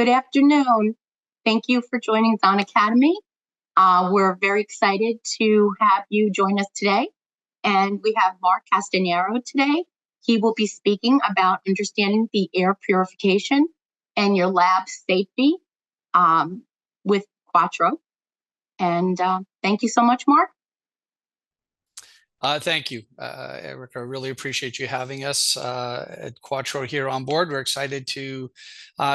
Good afternoon. Thank you for joining Zahn Academy. We're very excited to have you join us today. And we have Mark Castanheiro today. He will be speaking about understanding the air purification and your lab safety with Quatro. And thank you so much, Mark. Thank you, Erica. I really appreciate you having us at Quatro here on board. We're excited to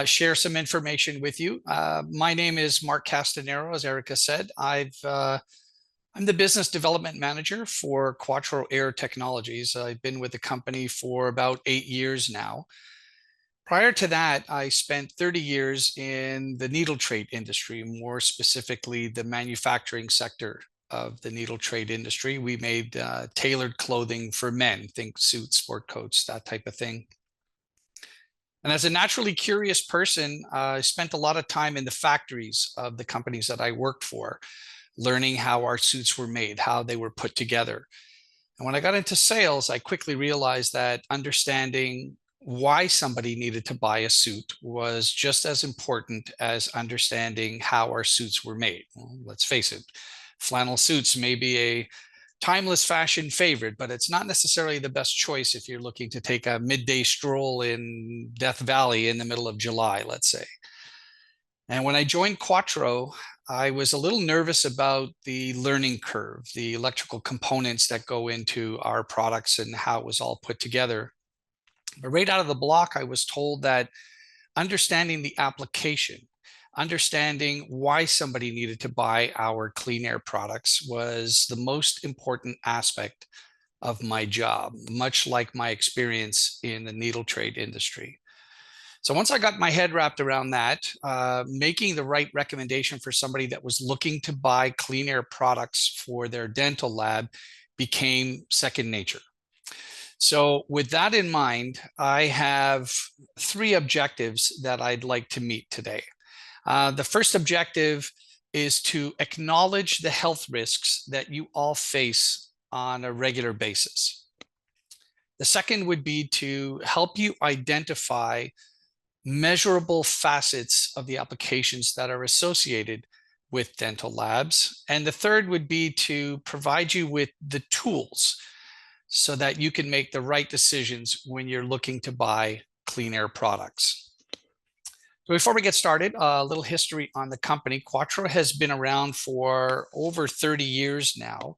share some information with you. My name is Mark Castanheiro, as Erica said. I'm the business development manager for Quatro Air Technologies. I've been with the company for about 8 years now. Prior to that, I spent 30 years in the needle trade industry, more specifically the manufacturing sector of the needle trade industry. We made tailored clothing for men, think suits, sport coats, that type of thing. And as a naturally curious person, I spent a lot of time in the factories of the companies that I worked for, learning how our suits were made, how they were put together. And when I got into sales, I quickly realized that understanding why somebody needed to buy a suit was just as important as understanding how our suits were made. Well, let's face it, flannel suits may be a timeless fashion favorite, but it's not necessarily the best choice if you're looking to take a midday stroll in Death Valley in the middle of July, let's say. And when I joined Quatro, I was a little nervous about the learning curve, the electrical components that go into our products and how it was all put together. But right out of the block, I was told that understanding the application, understanding why somebody needed to buy our clean air products was the most important aspect of my job, much like my experience in the needle trade industry. So once I got my head wrapped around that, making the right recommendation for somebody that was looking to buy clean air products for their dental lab became second nature. So with that in mind, I have 3 objectives that I'd like to meet today. The first objective is to acknowledge the health risks that you all face on a regular basis. The second would be to help you identify measurable facets of the applications that are associated with dental labs. And the third would be to provide you with the tools so that you can make the right decisions when you're looking to buy clean air products. So before we get started, a little history on the company. Quatro has been around for over 30 years now.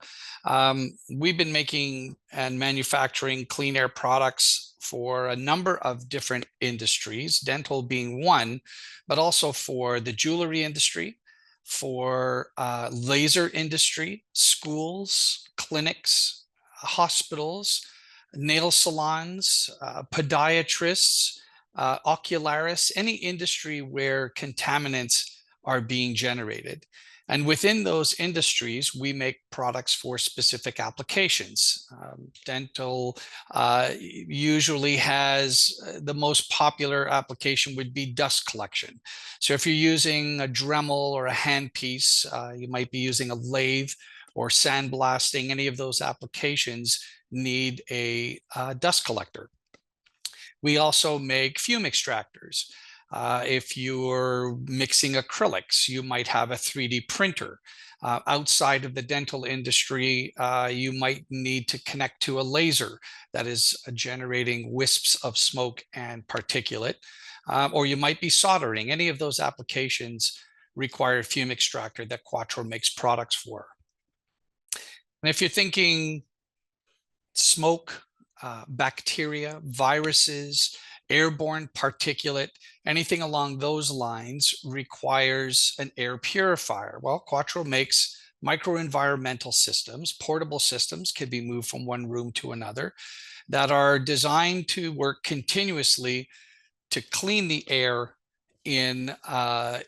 We've been making and manufacturing clean air products for a number of different industries, dental being one, but also for the jewelry industry, for laser industry, schools, clinics, hospitals, nail salons, podiatrists, ocularists, any industry where contaminants are being generated. And within those industries, we make products for specific applications. Dental usually has the most popular application would be dust collection. So if you're using a Dremel or a handpiece, you might be using a lathe or sandblasting. Any of those applications need a dust collector. We also make fume extractors. If you're mixing acrylics, you might have a 3D printer. Outside of the dental industry, you might need to connect to a laser that is generating wisps of smoke and particulate. Or you might be soldering. Any of those applications require a fume extractor that Quatro makes products for. And if you're thinking smoke, bacteria, viruses, airborne particulate, anything along those lines requires an air purifier. Well, Quatro makes microenvironmental systems, portable systems, can be moved from one room to another, that are designed to work continuously to clean the air in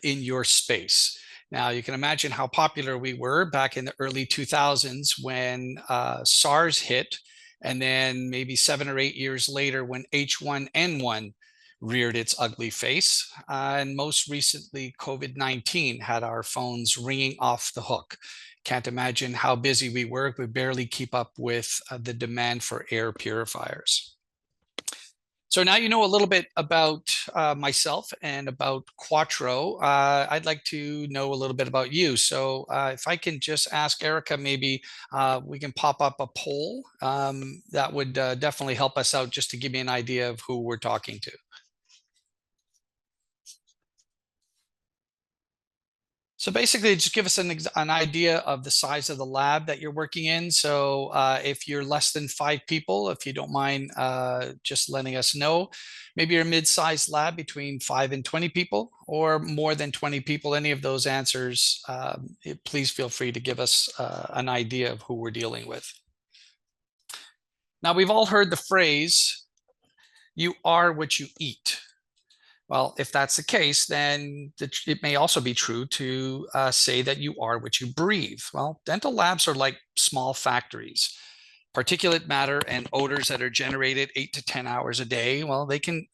your space. Now, you can imagine how popular we were back in the early 2000s when SARS hit, and then maybe 7 or 8 years later when H1N1 reared its ugly face. And most recently, COVID-19 had our phones ringing off the hook. Can't imagine how busy we were. We could barely keep up with the demand for air purifiers. So now you know a little bit about myself and about Quatro. I'd like to know a little bit about you. So if I can just ask Erica, maybe we can pop up a poll. That would definitely help us out just to give me an idea of who we're talking to. So basically, just give us an idea of the size of the lab that you're working in. So if you're less than 5 people, if you don't mind just letting us know, maybe you're a mid-sized lab between 5 and 20 people, or more than 20 people, any of those answers, please feel free to give us an idea of who we're dealing with. Now, we've all heard the phrase, "You are what you eat." Well, if that's the case, then it may also be true to say that you are what you breathe. Well, dental labs are like small factories. Particulate matter and odors that are generated 8 to 10 hours a day, well, they can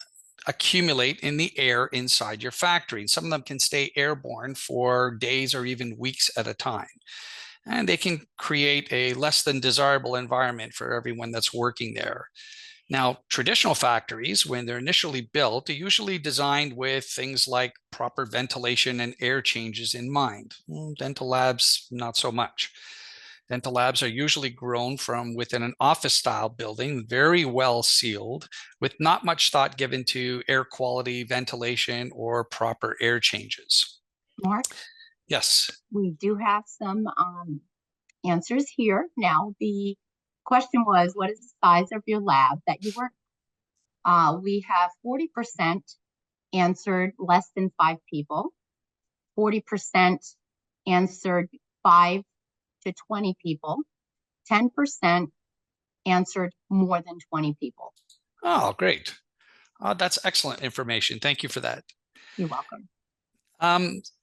accumulate in the air inside your factory. Some of them can stay airborne for days or even weeks at a time. And they can create a less than desirable environment for everyone that's working there. Now, traditional factories, when they're initially built, are usually designed with things like proper ventilation and air changes in mind. Dental labs, not so much. Dental labs are usually grown from within an office-style building, very well sealed, with not much thought given to air quality, ventilation, or proper air changes. Mark? Yes. We do have some answers here. Now, the question was, what is the size of your lab that you work? We have 40% answered less than 5 people. 40% answered 5 to 20 people. 10% answered more than 20 people. Oh, great. That's excellent information. Thank you for that. You're welcome.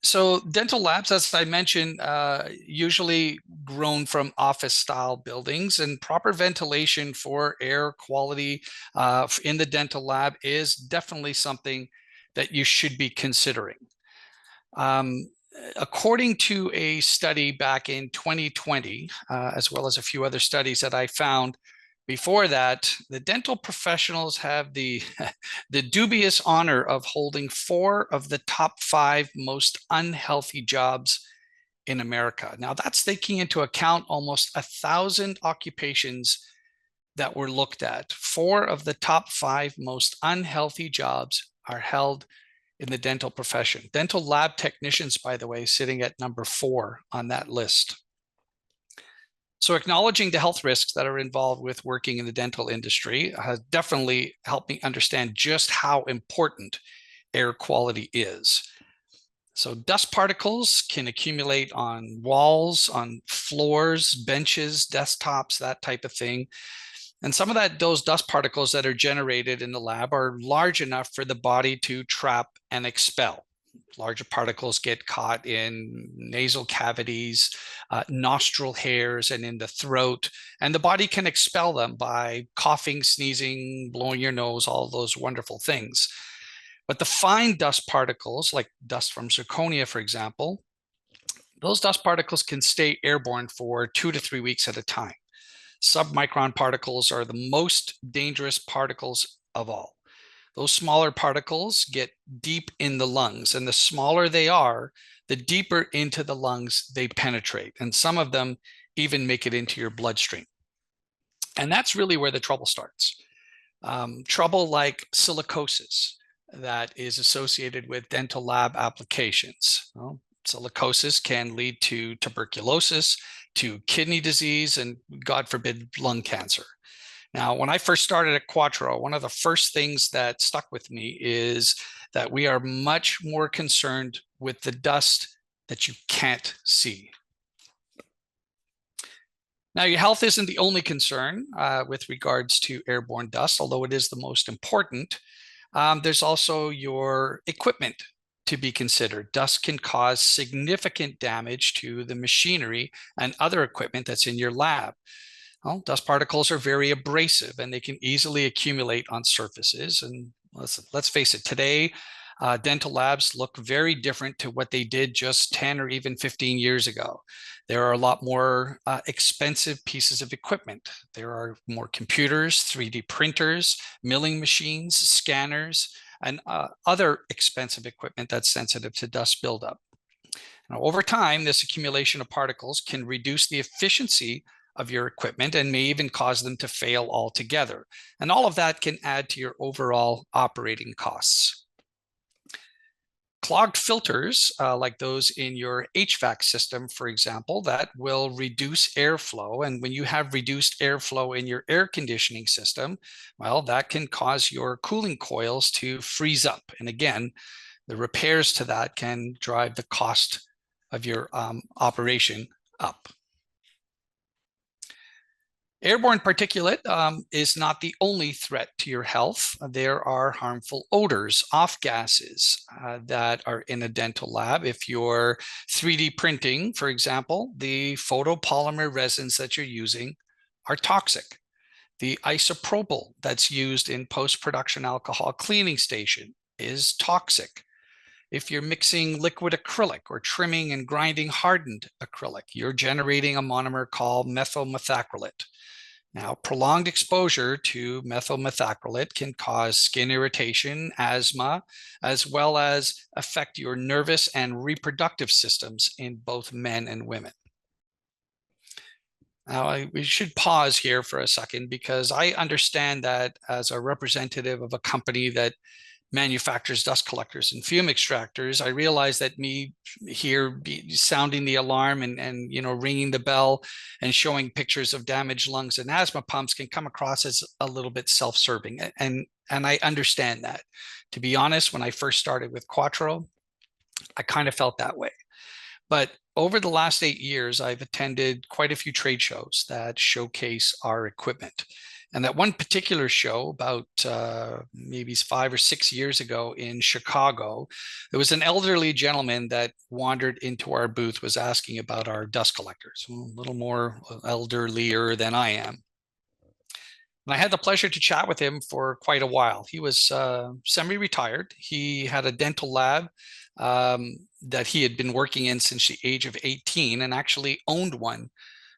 So dental labs, as I mentioned, usually grown from office style buildings, and proper ventilation for air quality in the dental lab is definitely something that you should be considering. According to a study back in 2020, as well as a few other studies that I found before that, the dental professionals have the dubious honor of holding 4 of the top 5 most unhealthy jobs in America. Now, that's taking into account almost 1,000 occupations that were looked at. 4 of the top 5 most unhealthy jobs are held in the dental profession. Dental lab technicians, by the way, sitting at number 4 on that list. So acknowledging the health risks that are involved with working in the dental industry has definitely helped me understand just how important air quality is. So dust particles can accumulate on walls, on floors, benches, desktops, that type of thing. And some of those dust particles that are generated in the lab are large enough for the body to trap and expel. Larger particles get caught in nasal cavities, nostril hairs, and in the throat. And the body can expel them by coughing, sneezing, blowing your nose, all those wonderful things. But the fine dust particles, like dust from zirconia, for example, those dust particles can stay airborne for 2 to 3 weeks at a time. Submicron particles are the most dangerous particles of all. Those smaller particles get deep in the lungs, and the smaller they are, the deeper into the lungs they penetrate. And some of them even make it into your bloodstream. And that's really where the trouble starts. Trouble like silicosis that is associated with dental lab applications. Well, silicosis can lead to tuberculosis, to kidney disease, and God forbid, lung cancer. Now, when I first started at Quatro, one of the first things that stuck with me is that we are much more concerned with the dust that you can't see. Now, your health isn't the only concern with regards to airborne dust, although it is the most important. There's also your equipment to be considered. Dust can cause significant damage to the machinery and other equipment that's in your lab. Well, dust particles are very abrasive and they can easily accumulate on surfaces. And let's face it, today, dental labs look very different to what they did just 10 or even 15 years ago. There are a lot more expensive pieces of equipment. There are more computers, 3D printers, milling machines, scanners, and other expensive equipment that's sensitive to dust buildup. Now, over time, this accumulation of particles can reduce the efficiency of your equipment and may even cause them to fail altogether. And all of that can add to your overall operating costs. Clogged filters, like those in your HVAC system, for example, that will reduce airflow. And when you have reduced airflow in your air conditioning system, well, that can cause your cooling coils to freeze up. And again, the repairs to that can drive the cost of your operation up. Airborne particulate is not the only threat to your health. There are harmful odors, off gases that are in a dental lab. If you're 3D printing, for example, the photopolymer resins that you're using are toxic. The isopropyl that's used in post-production alcohol cleaning station is toxic. If you're mixing liquid acrylic or trimming and grinding hardened acrylic, you're generating a monomer called methyl methacrylate. Now, prolonged exposure to methyl methacrylate can cause skin irritation, asthma, as well as affect your nervous and reproductive systems in both men and women. Now, we should pause here for a second because I understand that as a representative of a company that manufactures dust collectors and fume extractors, I realize that me here sounding the alarm and ringing the bell and showing pictures of damaged lungs and asthma pumps can come across as a little bit self-serving. And I understand that. To be honest, when I first started with Quatro, I kind of felt that way. But over the last 8 years, I've attended quite a few trade shows that showcase our equipment. And that one particular show about maybe 5 or 6 years ago in Chicago, there was an elderly gentleman that wandered into our booth, was asking about our dust collectors, a little more elderlier than I am. And I had the pleasure to chat with him for quite a while. He was semi-retired. He had a dental lab that he had been working in since the age of 18 and actually owned one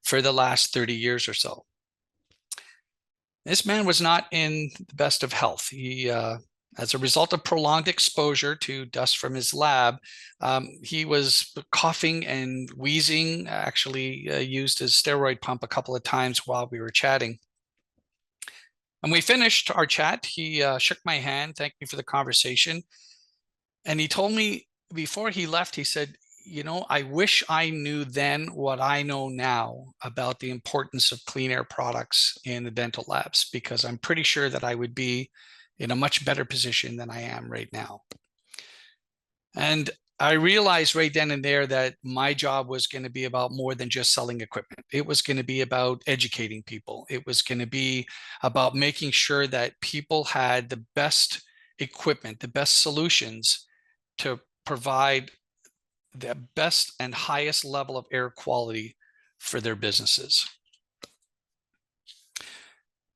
for the last 30 years or so. This man was not in the best of health. He, as a result of prolonged exposure to dust from his lab, he was coughing and wheezing, actually used his steroid pump a couple of times while we were chatting. And we finished our chat. He shook my hand, thanked me for the conversation. And he told me before he left, he said, I wish I knew then what I know now about the importance of clean air products in the dental labs, because I'm pretty sure that I would be in a much better position than I am right now. And I realized right then and there that my job was going to be about more than just selling equipment. It was going to be about educating people. It was going to be about making sure that people had the best equipment, the best solutions to provide the best and highest level of air quality for their businesses.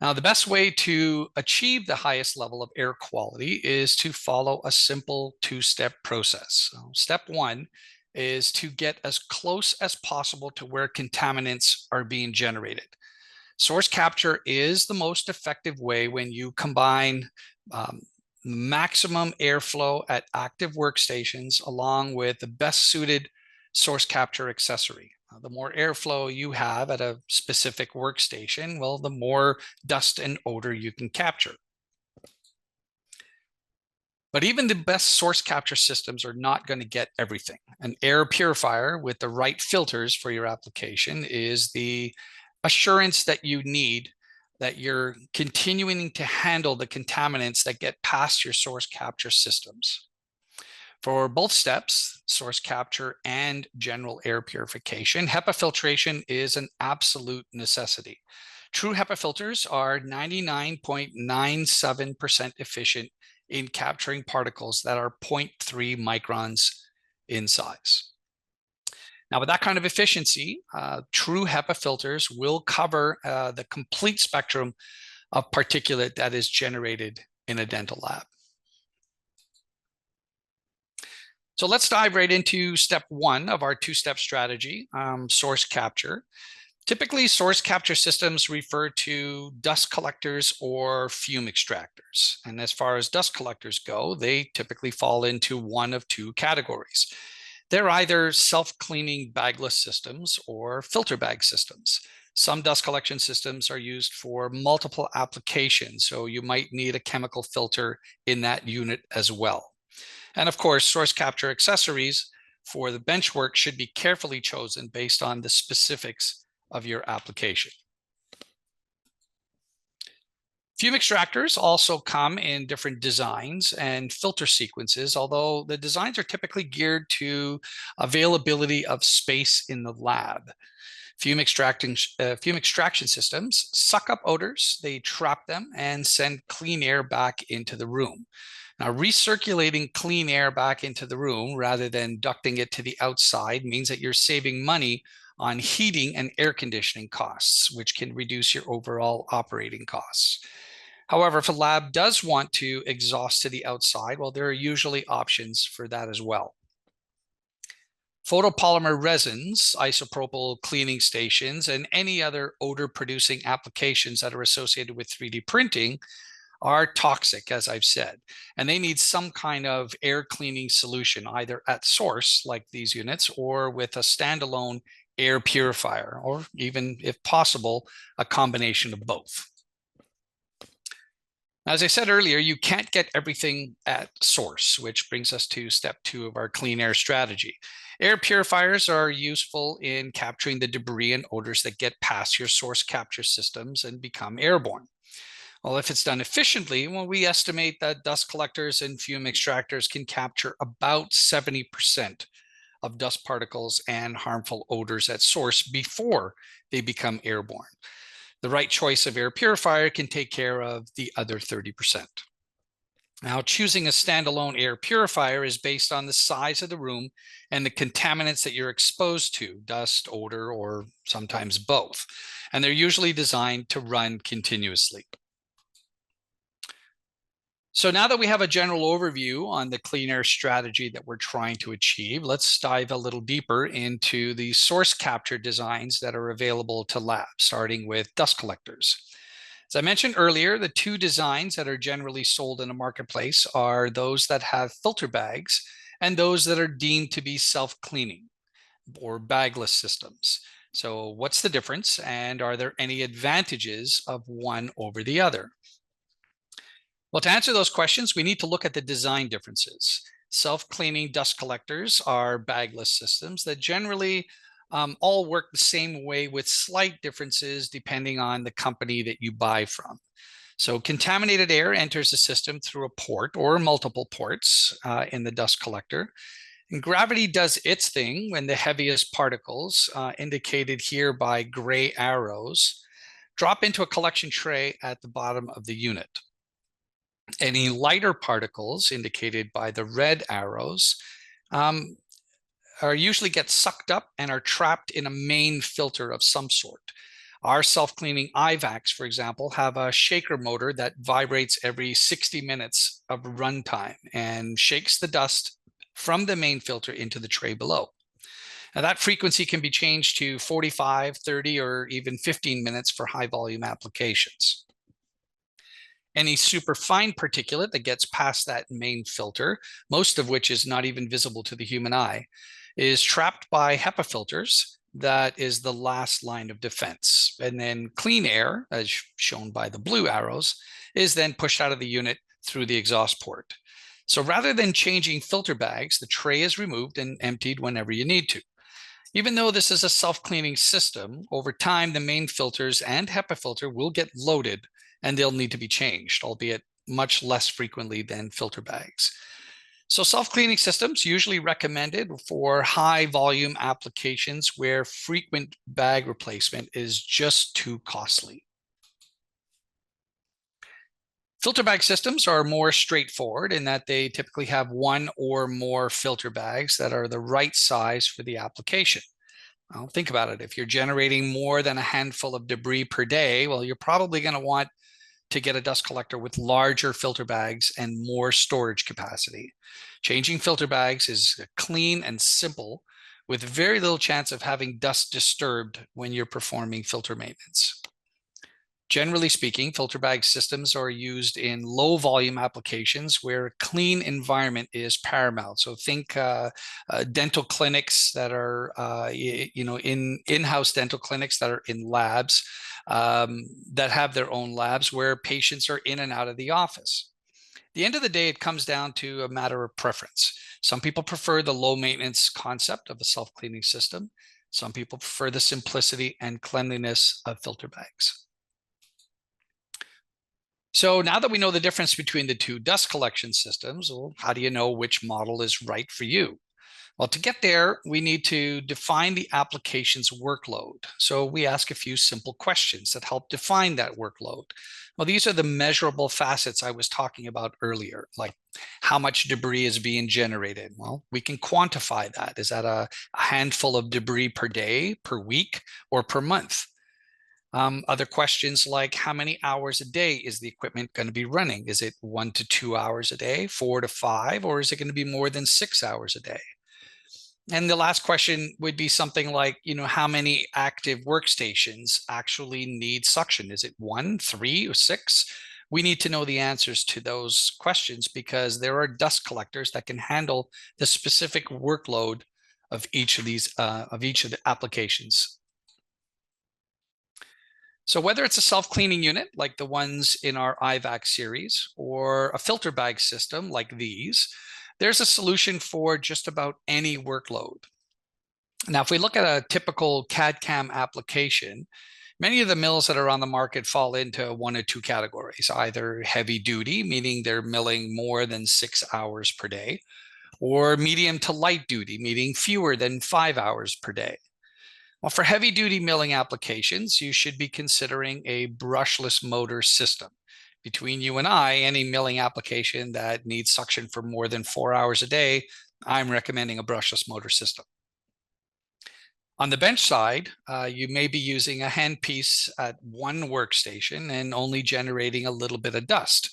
Now, the best way to achieve the highest level of air quality is to follow a simple two-step process. So step one is to get as close as possible to where contaminants are being generated. Source capture is the most effective way when you combine maximum airflow at active workstations along with the best suited source capture accessory. The more airflow you have at a specific workstation, well, the more dust and odor you can capture. But even the best source capture systems are not going to get everything. An air purifier with the right filters for your application is the assurance that you need that you're continuing to handle the contaminants that get past your source capture systems. For both steps, source capture and general air purification, HEPA filtration is an absolute necessity. True HEPA filters are 99.97% efficient in capturing particles that are 0.3 microns in size. Now, with that kind of efficiency, true HEPA filters will cover the complete spectrum of particulate that is generated in a dental lab. So let's dive right into step one of our two-step strategy, source capture. Typically, source capture systems refer to dust collectors or fume extractors. And as far as dust collectors go, they typically fall into one of two categories. They're either self-cleaning bagless systems or filter bag systems. Some dust collection systems are used for multiple applications, so you might need a chemical filter in that unit as well. And of course, source capture accessories for the bench work should be carefully chosen based on the specifics of your application. Fume extractors also come in different designs and filter sequences, although the designs are typically geared to availability of space in the lab. Fume extraction systems suck up odors, they trap them, and send clean air back into the room. Now, recirculating clean air back into the room rather than ducting it to the outside means that you're saving money on heating and air conditioning costs, which can reduce your overall operating costs. However, if a lab does want to exhaust to the outside, well, there are usually options for that as well. Photopolymer resins, isopropyl cleaning stations, and any other odor-producing applications that are associated with 3D printing are toxic, as I've said, and they need some kind of air cleaning solution, either at source, like these units, or with a standalone air purifier, or even, if possible, a combination of both. As I said earlier, you can't get everything at source, which brings us to step two of our clean air strategy. Air purifiers are useful in capturing the debris and odors that get past your source capture systems and become airborne. Well, if it's done efficiently, well, we estimate that dust collectors and fume extractors can capture about 70% of dust particles and harmful odors at source before they become airborne. The right choice of air purifier can take care of the other 30%. Now, choosing a standalone air purifier is based on the size of the room and the contaminants that you're exposed to, dust, odor, or sometimes both. And they're usually designed to run continuously. So now that we have a general overview on the clean air strategy that we're trying to achieve, let's dive a little deeper into the source capture designs that are available to labs, starting with dust collectors. As I mentioned earlier, the two designs that are generally sold in a marketplace are those that have filter bags and those that are deemed to be self-cleaning or bagless systems. So what's the difference, and are there any advantages of one over the other? Well, to answer those questions, we need to look at the design differences. Self-cleaning dust collectors are bagless systems that generally all work the same way with slight differences depending on the company that you buy from. So contaminated air enters the system through a port or multiple ports in the dust collector. And gravity does its thing when the heaviest particles, indicated here by gray arrows, drop into a collection tray at the bottom of the unit. Any lighter particles, indicated by the red arrows, usually get sucked up and are trapped in a main filter of some sort. Our self-cleaning IVACs, for example, have a shaker motor that vibrates every 60 minutes of runtime and shakes the dust from the main filter into the tray below. Now, that frequency can be changed to 45, 30, or even 15 minutes for high volume applications. Any superfine particulate that gets past that main filter, most of which is not even visible to the human eye, is trapped by HEPA filters. That is the last line of defense. And then clean air, as shown by the blue arrows, is then pushed out of the unit through the exhaust port. So rather than changing filter bags, the tray is removed and emptied whenever you need to. Even though this is a self-cleaning system, over time, the main filters and HEPA filter will get loaded and they'll need to be changed, albeit much less frequently than filter bags. So self-cleaning systems usually recommended for high volume applications where frequent bag replacement is just too costly. Filter bag systems are more straightforward in that they typically have one or more filter bags that are the right size for the application. Well, think about it. If you're generating more than a handful of debris per day, well, you're probably going to want to get a dust collector with larger filter bags and more storage capacity. Changing filter bags is clean and simple, with very little chance of having dust disturbed when you're performing filter maintenance. Generally speaking, filter bag systems are used in low volume applications where a clean environment is paramount. So think dental clinics that are, in-house dental clinics that are in labs, that have their own labs where patients are in and out of the office. At the end of the day, it comes down to a matter of preference. Some people prefer the low maintenance concept of a self-cleaning system. Some people prefer the simplicity and cleanliness of filter bags. So now that we know the difference between the two dust collection systems, well, how do you know which model is right for you? Well, to get there, we need to define the application's workload. So we ask a few simple questions that help define that workload. Well, these are the measurable facets I was talking about earlier, like how much debris is being generated. Well, we can quantify that. Is that a handful of debris per day, per week, or per month? Other questions like how many hours a day is the equipment going to be running? Is it 1 to 2 hours a day, 4 to 5, or is it going to be more than 6 hours a day? And the last question would be something like, how many active workstations actually need suction? Is it 1, 3, or 6? We need to know the answers to those questions because there are dust collectors that can handle the specific workload of each of the applications. So whether it's a self-cleaning unit like the ones in our IVAC series or a filter bag system like these, there's a solution for just about any workload. Now, if we look at a typical CAD/CAM application, many of the mills that are on the market fall into one or two categories, either heavy duty, meaning they're milling more than 6 hours per day, or medium to light duty, meaning fewer than 5 hours per day. Well, for heavy-duty milling applications, you should be considering a brushless motor system. Between you and I, any milling application that needs suction for more than 4 hours a day, I'm recommending a brushless motor system. On the bench side, you may be using a handpiece at one workstation and only generating a little bit of dust,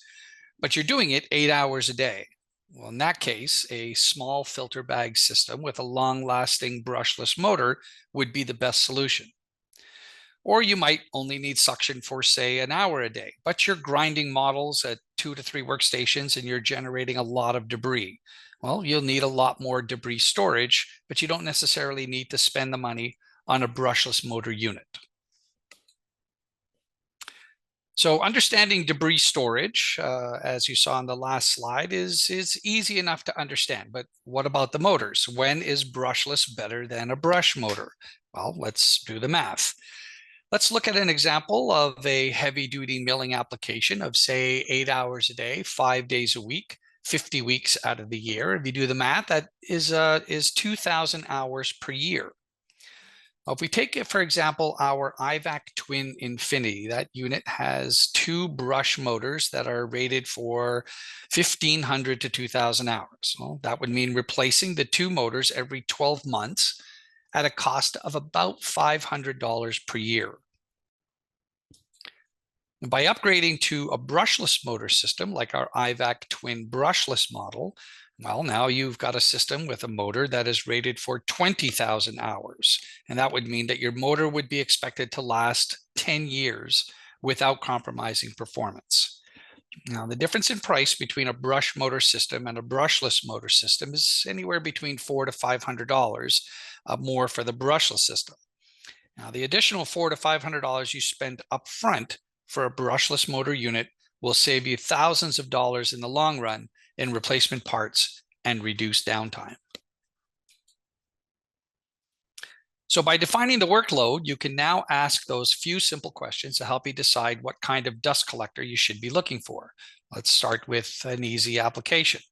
but you're doing it 8 hours a day. Well, in that case, a small filter bag system with a long-lasting brushless motor would be the best solution. Or you might only need suction for, say, an hour a day, but you're grinding models at 2 to 3 workstations and you're generating a lot of debris. Well, you'll need a lot more debris storage, but you don't necessarily need to spend the money on a brushless motor unit. So understanding debris storage, as you saw on the last slide, is easy enough to understand. But what about the motors? When is brushless better than a brush motor? Well, let's do the math. Let's look at an example of a heavy-duty milling application of, say, 8 hours a day, 5 days a week, 50 weeks out of the year. If you do the math, that is 2,000 hours per year. If we take it, for example, our IVAC Twin Infinity, that unit has 2 brush motors that are rated for 1,500 to 2,000 hours. Well, that would mean replacing the 2 motors every 12 months at a cost of about $500 per year. And by upgrading to a brushless motor system like our IVAC Twin brushless model, well, now you've got a system with a motor that is rated for 20,000 hours. And that would mean that your motor would be expected to last 10 years without compromising performance. Now, the difference in price between a brush motor system and a brushless motor system is anywhere between $400 to $500 more for the brushless system. Now, the additional $400 to $500 you spend up front for a brushless motor unit will save you thousands of dollars in the long run in replacement parts and reduced downtime. So by defining the workload, you can now ask those few simple questions to help you decide what kind of dust collector you should be looking for. Let's start with an easy application.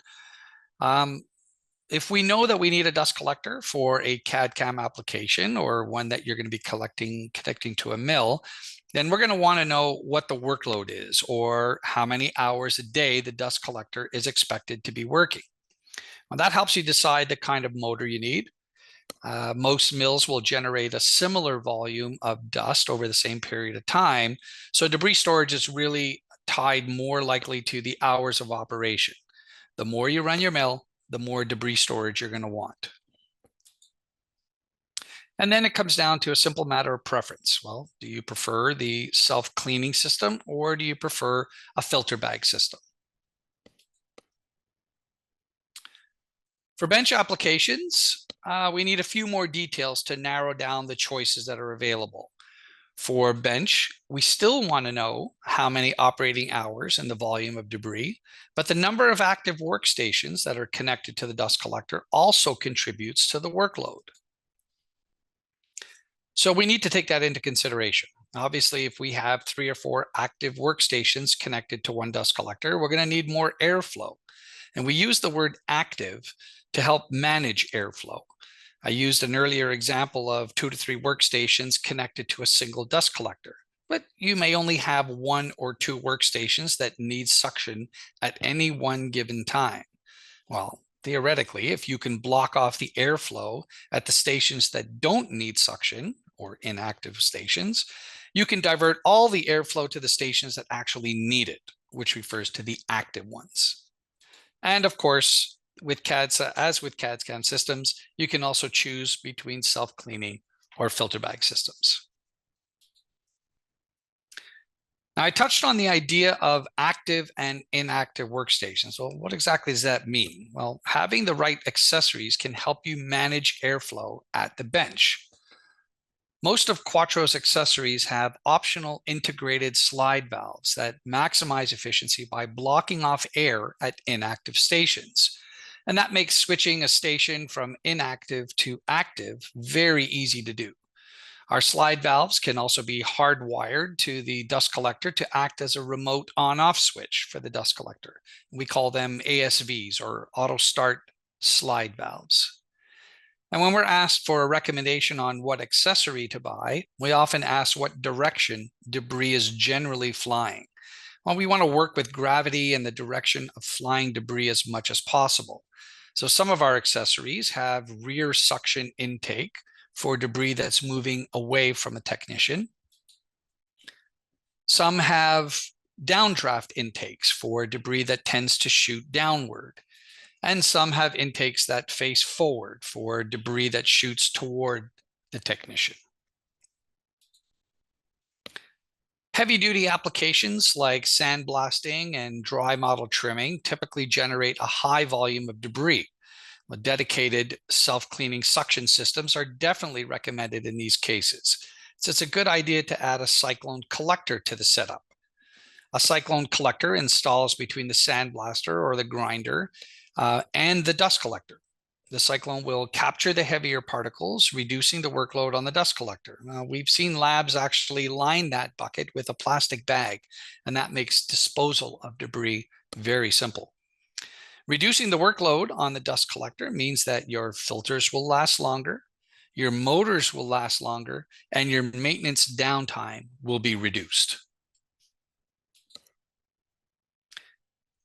If we know that we need a dust collector for a CAD/CAM application or one that you're going to be connecting to a mill, then we're going to want to know what the workload is or how many hours a day the dust collector is expected to be working. Well, that helps you decide the kind of motor you need. Most mills will generate a similar volume of dust over the same period of time. So debris storage is really tied more likely to the hours of operation. The more you run your mill, the more debris storage you're going to want. And then it comes down to a simple matter of preference. Well, do you prefer the self-cleaning system or do you prefer a filter bag system? For bench applications, we need a few more details to narrow down the choices that are available. For bench, we still want to know how many operating hours and the volume of debris, but the number of active workstations that are connected to the dust collector also contributes to the workload. So we need to take that into consideration. Obviously, if we have 3 or 4 active workstations connected to one dust collector, we're going to need more airflow. And we use the word active to help manage airflow. I used an earlier example of 2 to 3 workstations connected to a single dust collector, but you may only have 1 or 2 workstations that need suction at any one given time. Well, theoretically, if you can block off the airflow at the stations that don't need suction, or inactive stations, you can divert all the airflow to the stations that actually need it, which refers to the active ones. And of course, with CAD/CAM systems, you can also choose between self-cleaning or filter bag systems. Now, I touched on the idea of active and inactive workstations. So what exactly does that mean? Well, having the right accessories can help you manage airflow at the bench. Most of Quatro's accessories have optional integrated slide valves that maximize efficiency by blocking off air at inactive stations. And that makes switching a station from inactive to active very easy to do. Our slide valves can also be hardwired to the dust collector to act as a remote on-off switch for the dust collector. We call them ASVs, or auto start slide valves. And when we're asked for a recommendation on what accessory to buy, we often ask what direction debris is generally flying. Well, we want to work with gravity and the direction of flying debris as much as possible. So some of our accessories have rear suction intake for debris that's moving away from a technician. Some have downdraft intakes for debris that tends to shoot downward. And some have intakes that face forward for debris that shoots toward the technician. Heavy-duty applications like sandblasting and dry model trimming typically generate a high volume of debris. Dedicated self-cleaning suction systems are definitely recommended in these cases. So it's a good idea to add a cyclone collector to the setup. A cyclone collector installs between the sandblaster or the grinder and the dust collector. The cyclone will capture the heavier particles, reducing the workload on the dust collector. Now, we've seen labs actually line that bucket with a plastic bag, and that makes disposal of debris very simple. Reducing the workload on the dust collector means that your filters will last longer, your motors will last longer, and your maintenance downtime will be reduced.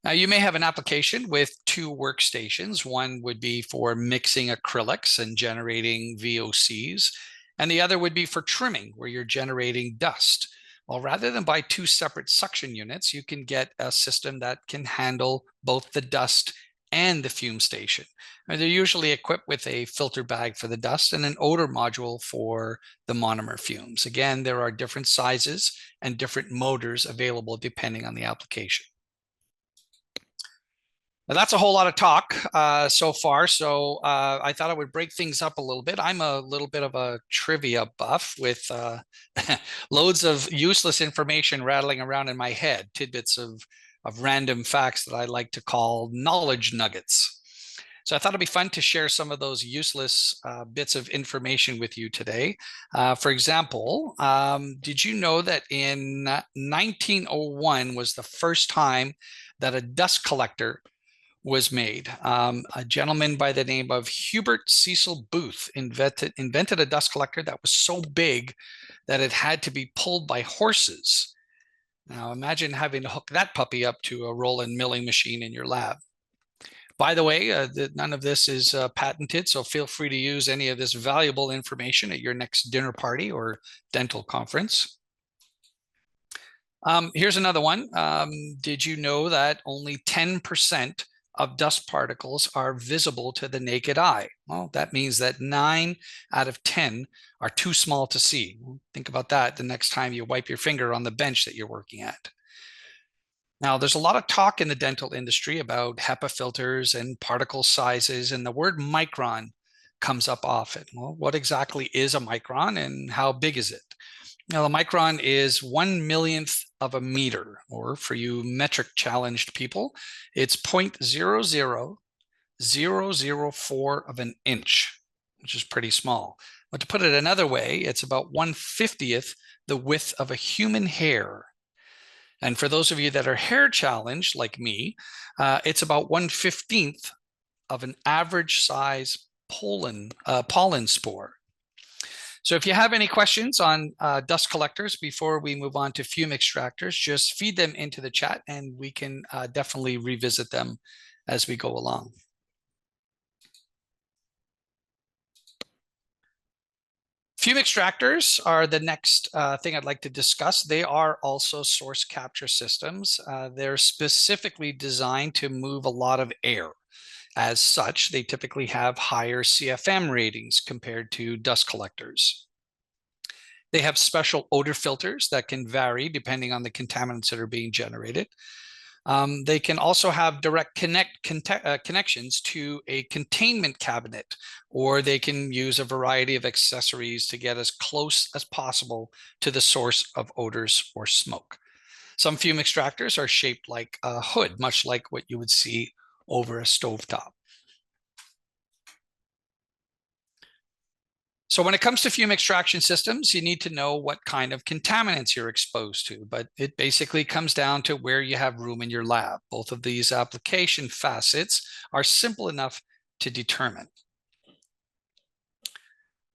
Now, you may have an application with 2 workstations. One would be for mixing acrylics and generating VOCs, and the other would be for trimming, where you're generating dust. Well, rather than buy 2 separate suction units, you can get a system that can handle both the dust and the fume station. And they're usually equipped with a filter bag for the dust and an odor module for the monomer fumes. Again, there are different sizes and different motors available depending on the application. Now, that's a whole lot of talk so far, so I thought I would break things up a little bit. I'm a little bit of a trivia buff with loads of useless information rattling around in my head, tidbits of random facts that I like to call knowledge nuggets. So I thought it'd be fun to share some of those useless bits of information with you today. For example, did you know that in 1901 was the first time that a dust collector was made? A gentleman by the name of Hubert Cecil Booth invented a dust collector that was so big that it had to be pulled by horses. Now imagine having to hook that puppy up to a roll-in milling machine in your lab. By the way, none of this is patented, so feel free to use any of this valuable information at your next dinner party or dental conference. Here's another one. Did you know that only 10% of dust particles are visible to the naked eye? Well, that means that 9 out of 10 are too small to see. Think about that the next time you wipe your finger on the bench that you're working at. Now, there's a lot of talk in the dental industry about HEPA filters and particle sizes, and the word micron comes up often. Well, what exactly is a micron and how big is it? Now, the micron is 1/1,000,000th of a meter, or for you metric challenged people, it's 0.00004 of an inch, which is pretty small. But to put it another way, it's about 1/50th the width of a human hair. And for those of you that are hair challenged, like me, it's about 1/15th of an average size pollen spore. So if you have any questions on dust collectors before we move on to fume extractors, just feed them into the chat and we can definitely revisit them as we go along. Fume extractors are the next thing I'd like to discuss. They are also source capture systems. They're specifically designed to move a lot of air. As such, they typically have higher CFM ratings compared to dust collectors. They have special odor filters that can vary depending on the contaminants that are being generated. They can also have direct connections to a containment cabinet, or they can use a variety of accessories to get as close as possible to the source of odors or smoke. Some fume extractors are shaped like a hood, much like what you would see over a stovetop. So when it comes to fume extraction systems, you need to know what kind of contaminants you're exposed to, but it basically comes down to where you have room in your lab. Both of these application facets are simple enough to determine.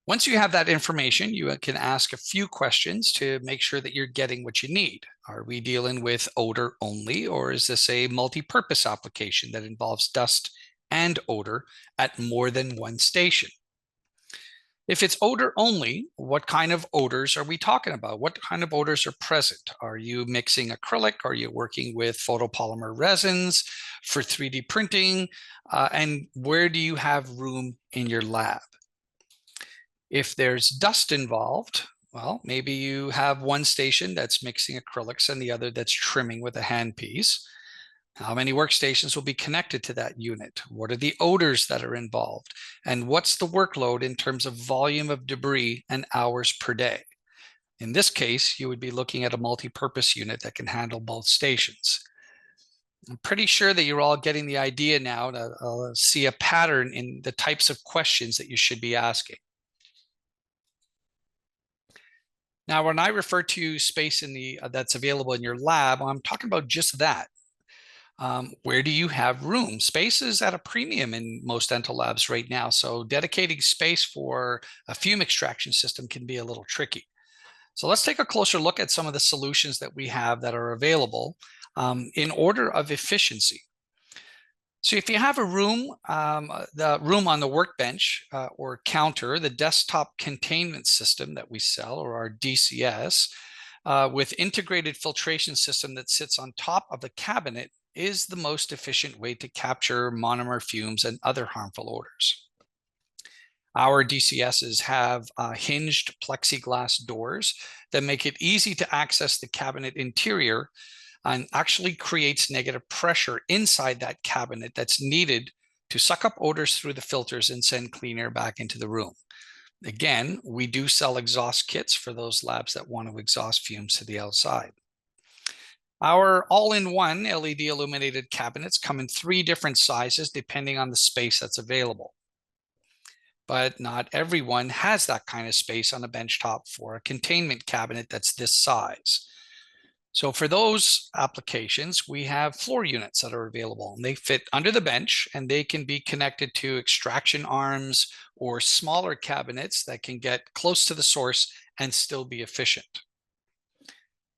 Once you have that information, you can ask a few questions to make sure that you're getting what you need. Are we dealing with odor only, or is this a multi-purpose application that involves dust and odor at more than one station? If it's odor only, what kind of odors are we talking about? What kind of odors are present? Are you mixing acrylic? Are you working with photopolymer resins for 3D printing? And where do you have room in your lab? If there's dust involved, well, maybe you have one station that's mixing acrylics and the other that's trimming with a handpiece. How many workstations will be connected to that unit? What are the odors that are involved? And what's the workload in terms of volume of debris and hours per day? In this case, you would be looking at a multi-purpose unit that can handle both stations. I'm pretty sure that you're all getting the idea now to see a pattern in the types of questions that you should be asking. Now, when I refer to space in that's available in your lab, I'm talking about just that. Where do you have room? Space is at a premium in most dental labs right now, so dedicating space for a fume extraction system can be a little tricky. So let's take a closer look at some of the solutions that we have that are available in order of efficiency. So if you have a room, the room on the workbench or counter, the desktop containment system that we sell, or our DCS, with integrated filtration system that sits on top of the cabinet, is the most efficient way to capture monomer fumes and other harmful odors. Our DCSs have hinged plexiglass doors that make it easy to access the cabinet interior and actually creates negative pressure inside that cabinet that's needed to suck up odors through the filters and send clean air back into the room. Again, we do sell exhaust kits for those labs that want to exhaust fumes to the outside. Our all-in-one LED illuminated cabinets come in 3 different sizes depending on the space that's available. But not everyone has that kind of space on a benchtop for a containment cabinet that's this size. So for those applications, we have floor units that are available, and they fit under the bench and they can be connected to extraction arms or smaller cabinets that can get close to the source and still be efficient.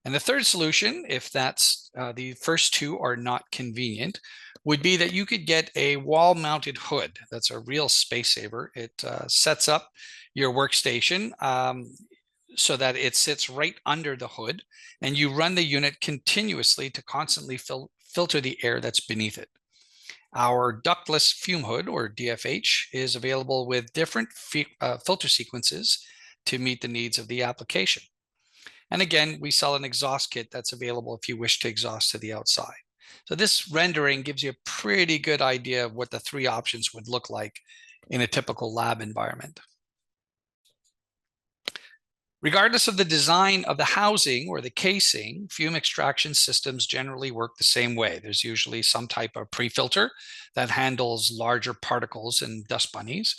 And the third solution, if that's the first 2 are not convenient, would be that you could get a wall-mounted hood. That's a real space saver. It sets up your workstation so that it sits right under the hood, and you run the unit continuously to constantly filter the air that's beneath it. Our ductless fume hood, or DFH, is available with different filter sequences to meet the needs of the application. And again, we sell an exhaust kit that's available if you wish to exhaust to the outside. So this rendering gives you a pretty good idea of what the three options would look like in a typical lab environment. Regardless of the design of the housing or the casing, fume extraction systems generally work the same way. There's usually some type of pre-filter that handles larger particles and dust bunnies,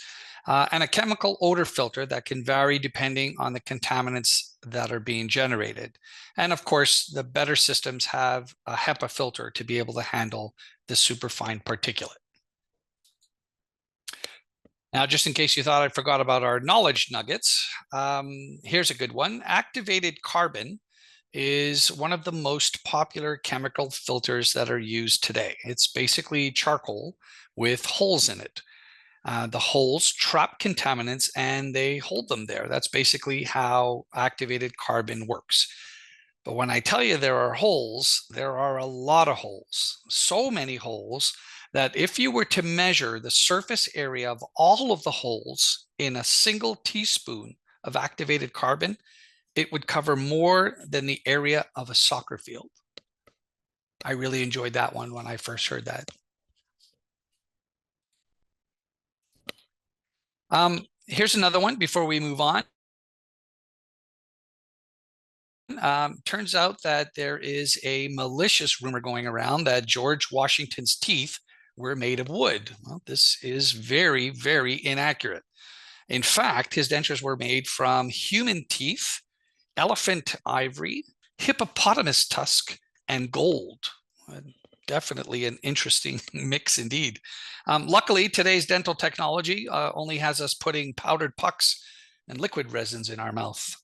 and a chemical odor filter that can vary depending on the contaminants that are being generated. And of course, the better systems have a HEPA filter to be able to handle the superfine particulate. Now, just in case you thought I forgot about our knowledge nuggets, here's a good one. Activated carbon is one of the most popular chemical filters that are used today. It's basically charcoal with holes in it. The holes trap contaminants and they hold them there. That's basically how activated carbon works. But when I tell you there are holes, there are a lot of holes, so many holes that if you were to measure the surface area of all of the holes in a single teaspoon of activated carbon, it would cover more than the area of a soccer field. I really enjoyed that one when I first heard that. Here's another one before we move on. Turns out that there is a malicious rumor going around that George Washington's teeth were made of wood. Well, this is very, very inaccurate. In fact, his dentures were made from human teeth, elephant ivory, hippopotamus tusk, and gold. Definitely an interesting mix indeed. Luckily, today's dental technology only has us putting powdered pucks and liquid resins in our mouth.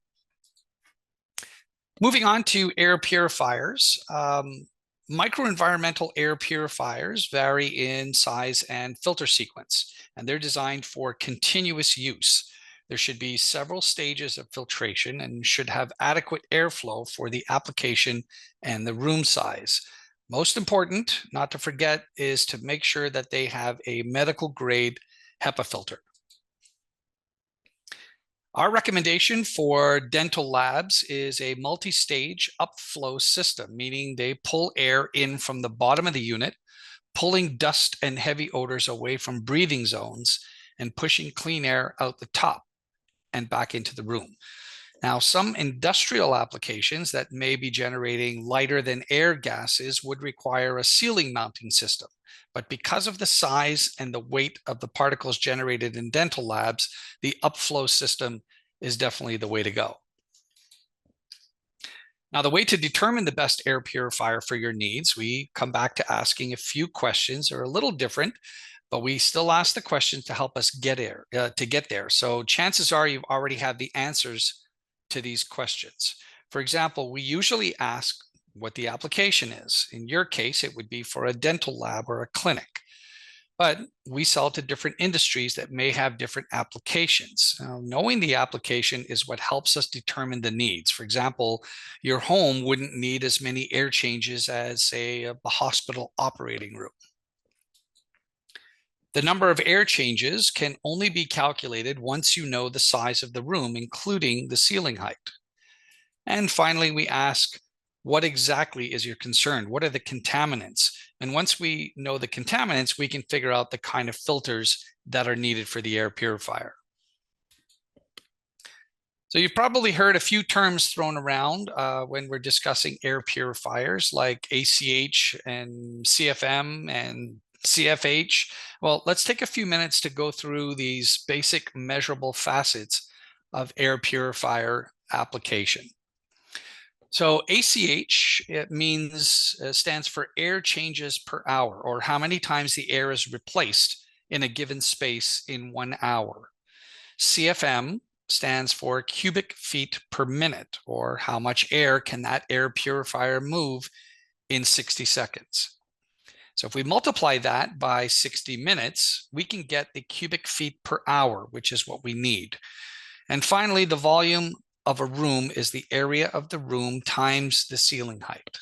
Moving on to air purifiers. Microenvironmental air purifiers vary in size and filter sequence, and they're designed for continuous use. There should be several stages of filtration and should have adequate airflow for the application and the room size. Most important, not to forget, is to make sure that they have a medical grade HEPA filter. Our recommendation for dental labs is a multi-stage upflow system, meaning they pull air in from the bottom of the unit, pulling dust and heavy odors away from breathing zones and pushing clean air out the top and back into the room. Now, some industrial applications that may be generating lighter than air gases would require a ceiling mounting system. But because of the size and the weight of the particles generated in dental labs, the upflow system is definitely the way to go. Now, the way to determine the best air purifier for your needs, we come back to asking a few questions. They're a little different, but we still ask the questions to help us get there. So chances are you've already had the answers to these questions. For example, we usually ask what the application is. In your case, it would be for a dental lab or a clinic. But we sell to different industries that may have different applications. Now, knowing the application is what helps us determine the needs. For example, your home wouldn't need as many air changes as, say, a hospital operating room. The number of air changes can only be calculated once you know the size of the room, including the ceiling height. And finally, we ask, what exactly is your concern? What are the contaminants? And once we know the contaminants, we can figure out the kind of filters that are needed for the air purifier. So you've probably heard a few terms thrown around when we're discussing air purifiers like ACH and CFM and CFH. Well, let's take a few minutes to go through these basic measurable facets of air purifier application. So ACH, it stands for air changes per hour, or how many times the air is replaced in a given space in 1 hour. CFM stands for cubic feet per minute, or how much air can that air purifier move in 60 seconds. So if we multiply that by 60 minutes, we can get the cubic feet per hour, which is what we need. And finally, the volume of a room is the area of the room times the ceiling height.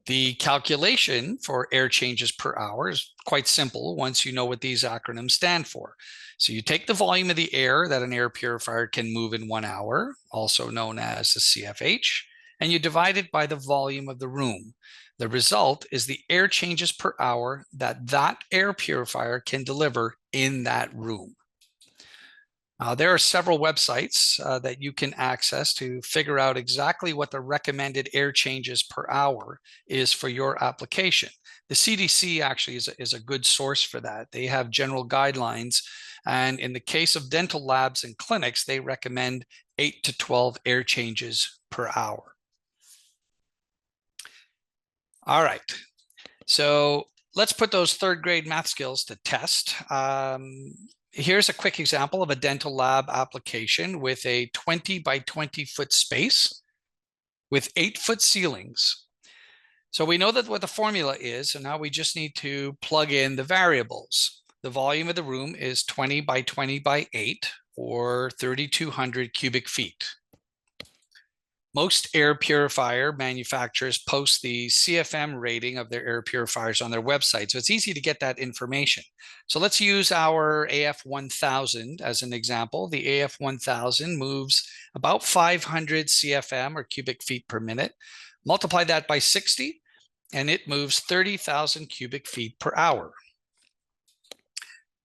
The calculation for air changes per hour is quite simple once you know what these acronyms stand for. So you take the volume of the air that an air purifier can move in 1 hour, also known as the CFH, and you divide it by the volume of the room. The result is the air changes per hour that that air purifier can deliver in that room. There are several websites that you can access to figure out exactly what the recommended air changes per hour is for your application. The CDC actually is a good source for that. They have general guidelines, and in the case of dental labs and clinics, they recommend 8 to 12 air changes per hour. All right, so let's put those third grade math skills to test. Here's a quick example of a dental lab application with a 20 by 20 foot space with 8-foot ceilings. So we know that what the formula is, and now we just need to plug in the variables. The volume of the room is 20 by 20 by 8, or 3,200 cubic feet. Most air purifier manufacturers post the CFM rating of their air purifiers on their website, so it's easy to get that information. So let's use our AF1000 as an example. The AF1000 moves about 500 CFM, or cubic feet per minute. Multiply that by 60, and it moves 30,000 cubic feet per hour.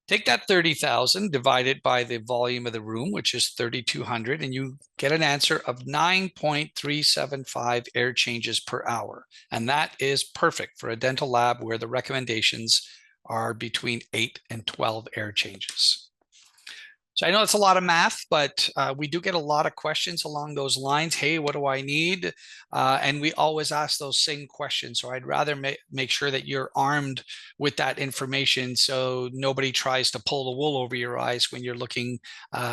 Take that 30,000, divide it by the volume of the room, which is 3,200, and you get an answer of 9.375 air changes per hour. And that is perfect for a dental lab where the recommendations are between 8 and 12 air changes. So I know it's a lot of math, but we do get a lot of questions along those lines. Hey, what do I need? And we always ask those same questions. So I'd rather make sure that you're armed with that information so nobody tries to pull the wool over your eyes when you're looking,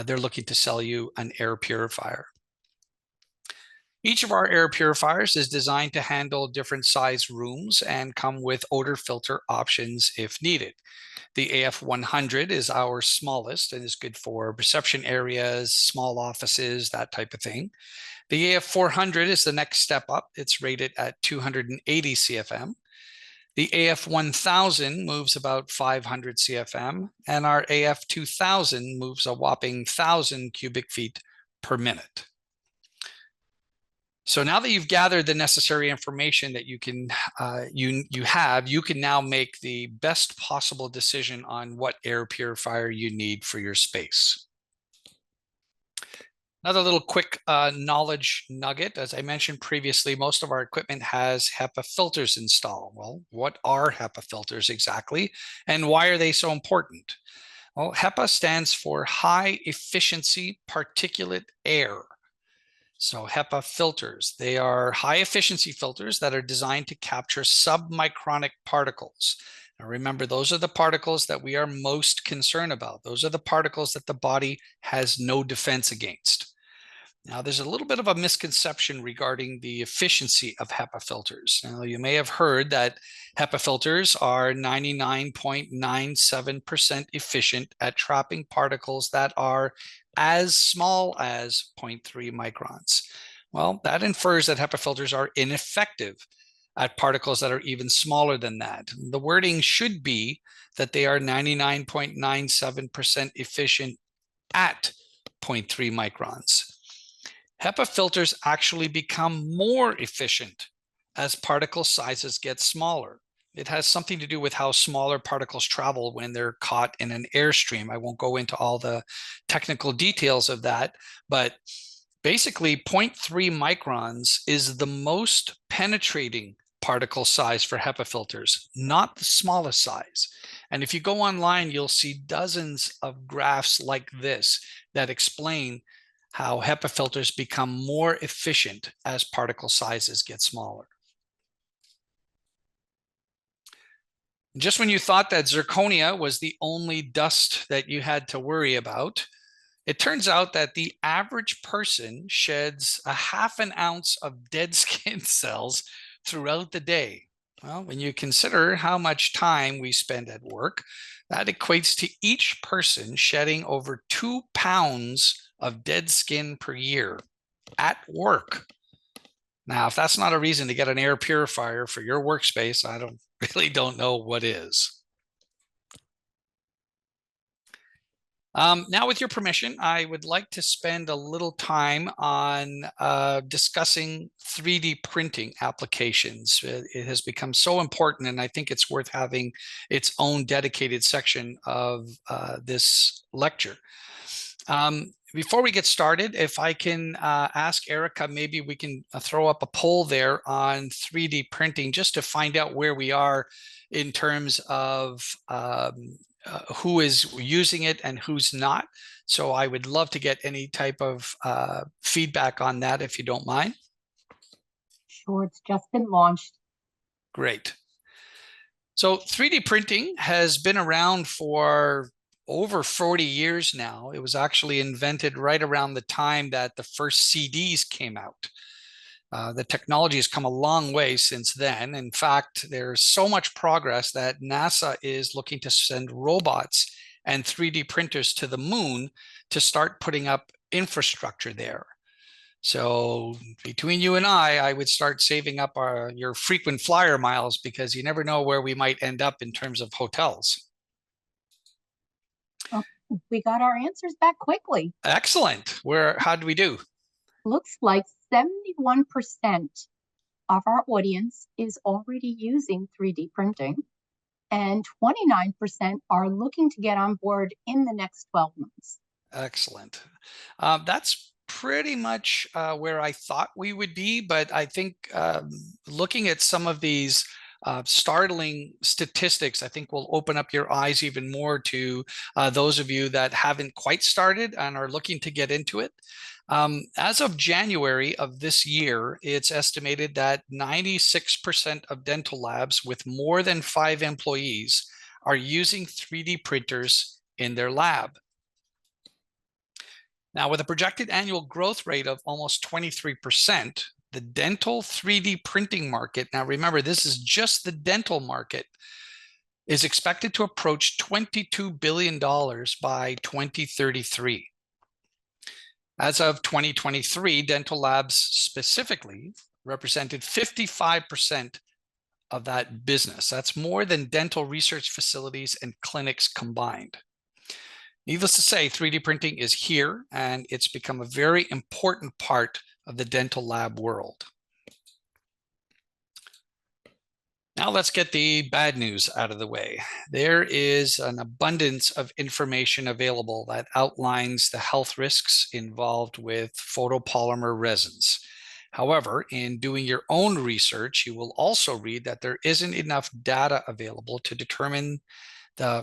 they're looking to sell you an air purifier. Each of our air purifiers is designed to handle different size rooms and come with odor filter options if needed. The AF100 is our smallest and is good for reception areas, small offices, that type of thing. The AF400 is the next step up. It's rated at 280 CFM. The AF1000 moves about 500 CFM, and our AF2000 moves a whopping 1,000 cubic feet per minute. So now that you've gathered the necessary information that you can you can now make the best possible decision on what air purifier you need for your space. Another little quick knowledge nugget. As I mentioned previously, most of our equipment has HEPA filters installed. Well, what are HEPA filters exactly, and why are they so important? Well, HEPA stands for High Efficiency Particulate Air. So HEPA filters, they are high efficiency filters that are designed to capture submicronic particles. Now remember, those are the particles that we are most concerned about. Those are the particles that the body has no defense against. Now, there's a little bit of a misconception regarding the efficiency of HEPA filters. Now, you may have heard that HEPA filters are 99.97% efficient at trapping particles that are as small as 0.3 microns. Well, that infers that HEPA filters are ineffective at particles that are even smaller than that. The wording should be that they are 99.97% efficient at 0.3 microns. HEPA filters actually become more efficient as particle sizes get smaller. It has something to do with how smaller particles travel when they're caught in an airstream. I won't go into all the technical details of that, but basically 0.3 microns is the most penetrating particle size for HEPA filters, not the smallest size. And if you go online, you'll see dozens of graphs like this that explain how HEPA filters become more efficient as particle sizes get smaller. Just when you thought that zirconia was the only dust that you had to worry about, it turns out that the average person sheds a half an ounce of dead skin cells throughout the day. Well, when you consider how much time we spend at work, that equates to each person shedding over 2 pounds of dead skin per year at work. Now, if that's not a reason to get an air purifier for your workspace, I really don't know what is. Now, with your permission, I would like to spend a little time on discussing 3D printing applications. It has become so important, and I think it's worth having its own dedicated section of this lecture. Before we get started, if I can ask Erica, maybe we can throw up a poll there on 3D printing just to find out where we are in terms of who is using it and who's not. So I would love to get any type of feedback on that, if you don't mind. Sure, it's just been launched. Great. So 3D printing has been around for over 40 years now. It was actually invented right around the time that the first CDs came out. The technology has come a long way since then. In fact, there's so much progress that NASA is looking to send robots and 3D printers to the moon to start putting up infrastructure there. So between you and I would start saving up your frequent flyer miles, because you never know where we might end up in terms of hotels. Oh, we got our answers back quickly. Excellent. How did we do? Looks like 71% of our audience is already using 3D printing, and 29% are looking to get on board in the next 12 months. Excellent. That's pretty much where I thought we would be, but I think looking at some of these startling statistics, I think will open up your eyes even more to those of you that haven't quite started and are looking to get into it. As of January of this year, it's estimated that 96% of dental labs with more than 5 employees are using 3D printers in their lab. Now, with a projected annual growth rate of almost 23%, the dental 3D printing market, now remember, this is just the dental market, is expected to approach $22 billion by 2033. As of 2023, dental labs specifically represented 55% of that business. That's more than dental research facilities and clinics combined. Needless to say, 3D printing is here, and it's become a very important part of the dental lab world. Now let's get the bad news out of the way. There is an abundance of information available that outlines the health risks involved with photopolymer resins. However, in doing your own research, you will also read that there isn't enough data available to determine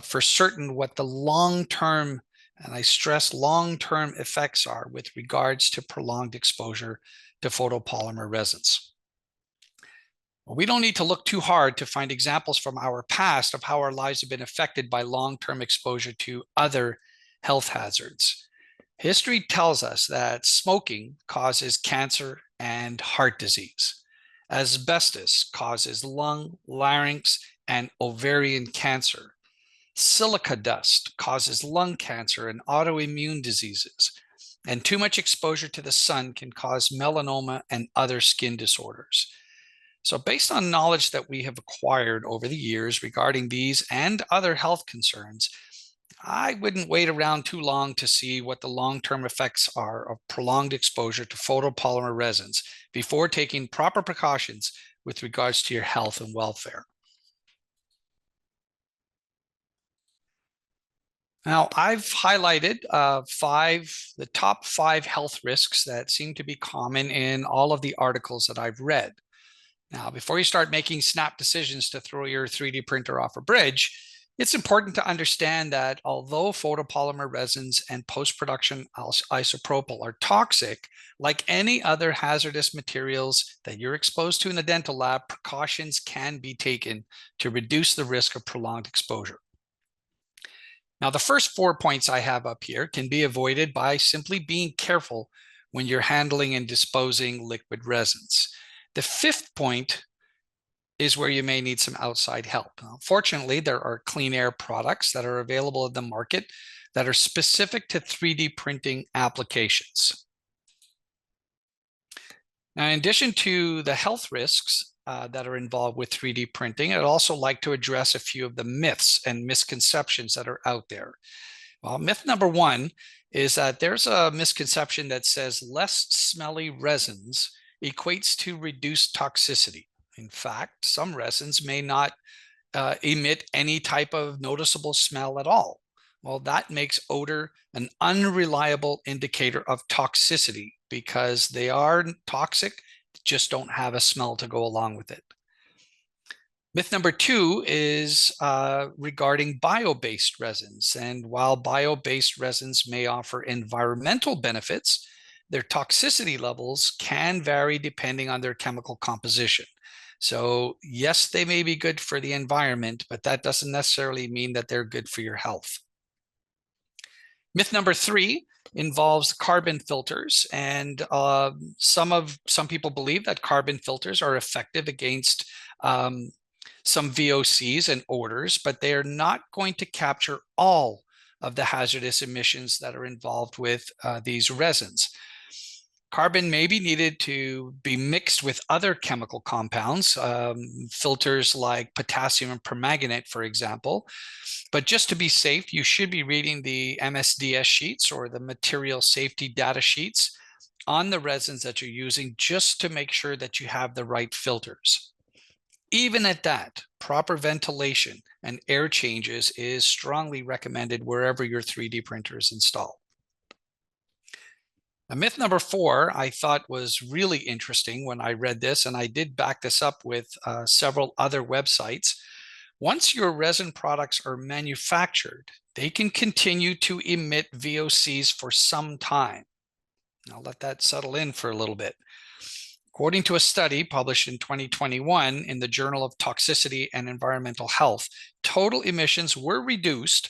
for certain what the long-term, and I stress long-term, effects are with regards to prolonged exposure to photopolymer resins. We don't need to look too hard to find examples from our past of how our lives have been affected by long-term exposure to other health hazards. History tells us that smoking causes cancer and heart disease. Asbestos causes lung, larynx, and ovarian cancer. Silica dust causes lung cancer and autoimmune diseases. And too much exposure to the sun can cause melanoma and other skin disorders. So based on knowledge that we have acquired over the years regarding these and other health concerns, I wouldn't wait around too long to see what the long-term effects are of prolonged exposure to photopolymer resins before taking proper precautions with regards to your health and welfare. Now, I've highlighted the top 5 health risks that seem to be common in all of the articles that I've read. Now, before you start making snap decisions to throw your 3D printer off a bridge, it's important to understand that although photopolymer resins and post-production isopropyl are toxic, like any other hazardous materials that you're exposed to in the dental lab, precautions can be taken to reduce the risk of prolonged exposure. Now, the first 4 points I have up here can be avoided by simply being careful when you're handling and disposing liquid resins. The 5th point is where you may need some outside help. Fortunately, there are clean air products that are available in the market that are specific to 3D printing applications. Now, in addition to the health risks that are involved with 3D printing, I'd also like to address a few of the myths and misconceptions that are out there. Well, myth number one is that there's a misconception that says less smelly resins equates to reduced toxicity. In fact, some resins may not emit any type of noticeable smell at all. Well, that makes odor an unreliable indicator of toxicity because they are toxic, just don't have a smell to go along with it. Myth number two is regarding bio-based resins. And while bio-based resins may offer environmental benefits, their toxicity levels can vary depending on their chemical composition. So yes, they may be good for the environment, but that doesn't necessarily mean that they're good for your health. Myth number three involves carbon filters, and some people believe that carbon filters are effective against some VOCs and odors, but they are not going to capture all of the hazardous emissions that are involved with these resins. Carbon may be needed to be mixed with other chemical compounds, filters like potassium and permanganate, for example. But just to be safe, you should be reading the MSDS sheets or the material safety data sheets on the resins that you're using, just to make sure that you have the right filters. Even at that, proper ventilation and air changes is strongly recommended wherever your 3D printer is installed. Now, myth number four, I thought was really interesting when I read this, and I did back this up with several other websites. Once your resin products are manufactured, they can continue to emit VOCs for some time. I'll let that settle in for a little bit. According to a study published in 2021 in the Journal of Toxicity and Environmental Health, total emissions were reduced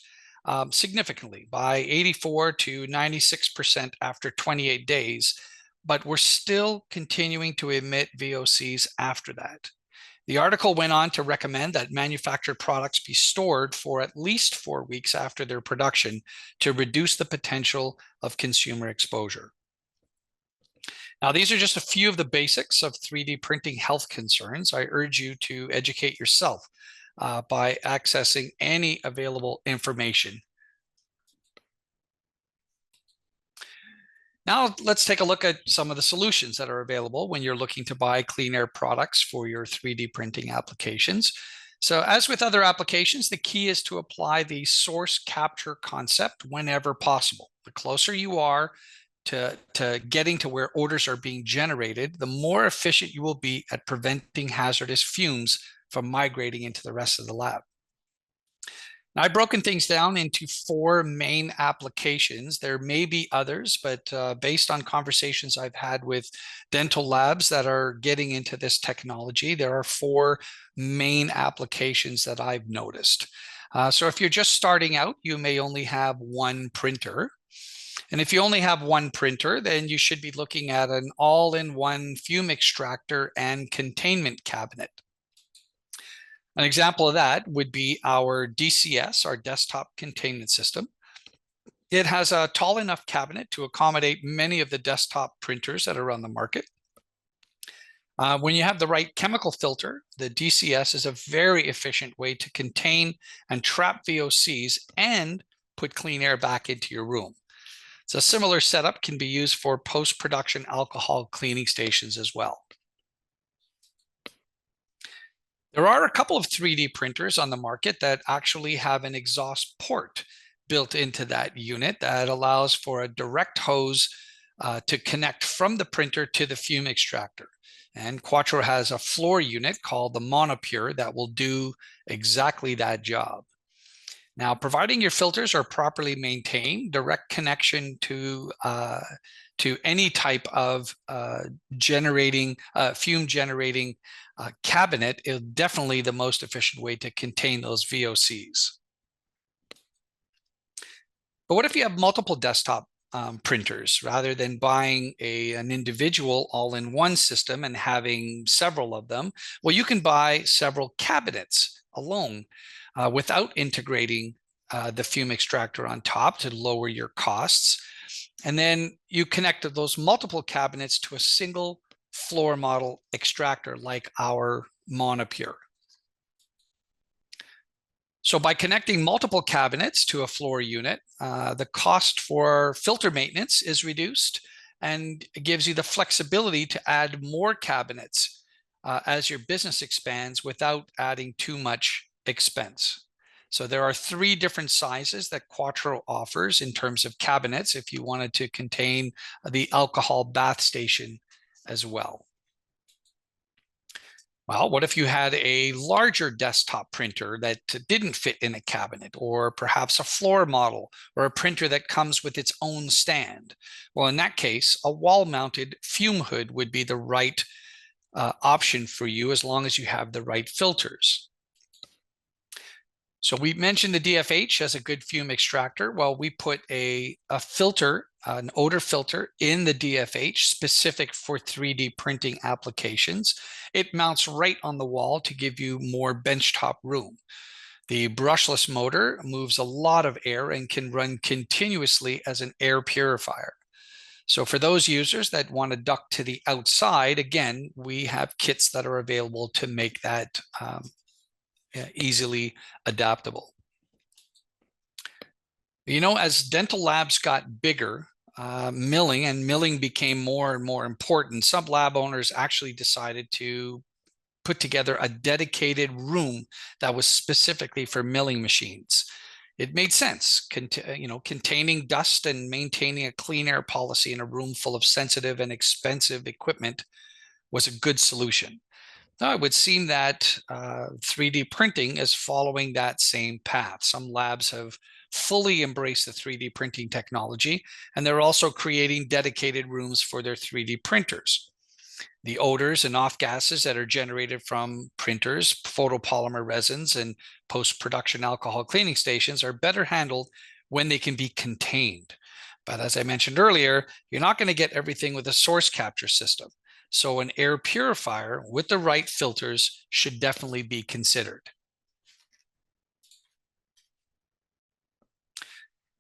significantly by 84 to 96% after 28 days, but we're still continuing to emit VOCs after that. The article went on to recommend that manufactured products be stored for at least 4 weeks after their production to reduce the potential of consumer exposure. Now, these are just a few of the basics of 3D printing health concerns. I urge you to educate yourself by accessing any available information. Now, let's take a look at some of the solutions that are available when you're looking to buy clean air products for your 3D printing applications. So as with other applications, the key is to apply the source capture concept whenever possible. The closer you are to getting to where orders are being generated, the more efficient you will be at preventing hazardous fumes from migrating into the rest of the lab. Now, I've broken things down into 4 main applications. There may be others, but based on conversations I've had with dental labs that are getting into this technology, there are 4 main applications that I've noticed. So if you're just starting out, you may only have one printer. And if you only have one printer, then you should be looking at an all-in-one fume extractor and containment cabinet. An example of that would be our DCS, our desktop containment system. It has a tall enough cabinet to accommodate many of the desktop printers that are on the market. When you have the right chemical filter, the DCS is a very efficient way to contain and trap VOCs and put clean air back into your room. So a similar setup can be used for post-production alcohol cleaning stations as well. There are a couple of 3D printers on the market that actually have an exhaust port built into that unit that allows for a direct hose to connect from the printer to the fume extractor. And Quatro has a floor unit called the Monopure that will do exactly that job. Now, providing your filters are properly maintained, direct connection to any type of fume generating cabinet is definitely the most efficient way to contain those VOCs. But what if you have multiple desktop printers rather than buying an individual all-in-one system and having several of them? Well, you can buy several cabinets alone without integrating the fume extractor on top to lower your costs. And then you connect those multiple cabinets to a single floor model extractor like our Monopure. So by connecting multiple cabinets to a floor unit, the cost for filter maintenance is reduced, and it gives you the flexibility to add more cabinets as your business expands without adding too much expense. So there are 3 different sizes that Quatro offers in terms of cabinets if you wanted to contain the alcohol bath station as well. Well, what if you had a larger desktop printer that didn't fit in a cabinet, or perhaps a floor model, or a printer that comes with its own stand? Well, in that case, a wall-mounted fume hood would be the right option for you, as long as you have the right filters. So we mentioned the DFH as a good fume extractor. Well, we put a filter, an odor filter in the DFH specific for 3D printing applications. It mounts right on the wall to give you more benchtop room. The brushless motor moves a lot of air and can run continuously as an air purifier. So for those users that want to duct to the outside, again, we have kits that are available to make that easily adaptable. You know, as dental labs got bigger, milling became more and more important. Some lab owners actually decided to put together a dedicated room that was specifically for milling machines. It made sense, containing dust and maintaining a clean air policy in a room full of sensitive and expensive equipment was a good solution. Now, it would seem that 3D printing is following that same path. Some labs have fully embraced the 3D printing technology, and they're also creating dedicated rooms for their 3D printers. The odors and off gases that are generated from printers, photopolymer resins, and post-production alcohol cleaning stations are better handled when they can be contained. But as I mentioned earlier, you're not going to get everything with a source capture system. So an air purifier with the right filters should definitely be considered.